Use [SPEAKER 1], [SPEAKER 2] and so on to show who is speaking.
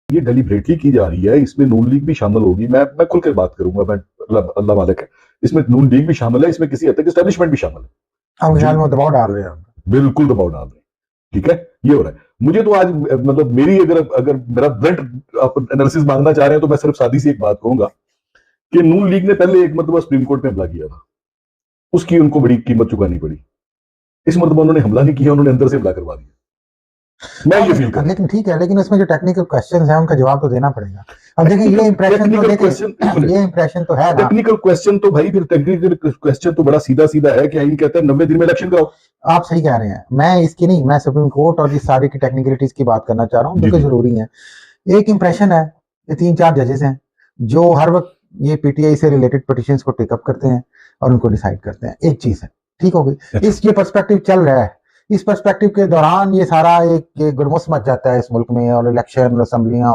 [SPEAKER 1] ये डेलिबरेटली की जा रही है, इसमें नून लीग भी शामिल होगी। मैं खुल कर बात करूंगा, मैं अल्लाह मालिक है, इसमें नून लीग भी शामिल है, इसमें किसी हद तक एस्टेब्लिशमेंट भी शामिल है।
[SPEAKER 2] हम ख्याल में दबाव डाल रहे हैं।
[SPEAKER 1] बिल्कुल दबाव डाल रहे हैं, ठीक है, ये हो रहा है। मुझे तो आज मतलब मेरी अगर अगर मेरा ब्लंट आप एनालिसिस मांगना चाह रहे हैं तो मैं सिर्फ सादी सी एक बात कहूंगा कि नून लीग ने पहले एक मरतबा सुप्रीम कोर्ट में हमला किया था, उसकी उनको बड़ी कीमत चुकानी पड़ी। इस मरतबा उन्होंने हमला नहीं किया, उन्होंने अंदर से हमला करवा दिया। मैं ये फील कर,
[SPEAKER 2] लेकिन ठीक है, लेकिन उसमें जो टेक्निकल क्वेश्चन है उनका जवाब तो देना पड़ेगा। अब देखिए ये इंप्रेशन तो ये इंप्रेशन तो है ना।
[SPEAKER 1] टेक्निकल क्वेश्चन तो भाई फिर टेक्निकल क्वेश्चन तो बड़ा सीधा सीधा है कि आइन कहता है 90 दिन में इलेक्शन कराओ।
[SPEAKER 2] आप सही कह रहे हैं, मैं इसकी नहीं, मैं सुप्रीम कोर्ट और इस सारी की टेक्निकलिटीज की बात करना चाह रहा हूँ, जो जरूरी है। एक इंप्रेशन है, ये 3-4 जजेस हैं जो हर वक्त ये पीटीआई से रिलेटेड पिटिशंस को टेकअप करते हैं और उनको डिसाइड करते हैं। एक चीज है, ठीक हो गई, इस ये पर्सपेक्टिव चल रहा है। इस पर्सपेक्टिव के दौरान ये सारा एक गुरमुस मच जाता है इस मुल्क में, और इलेक्शन, असेंबलियां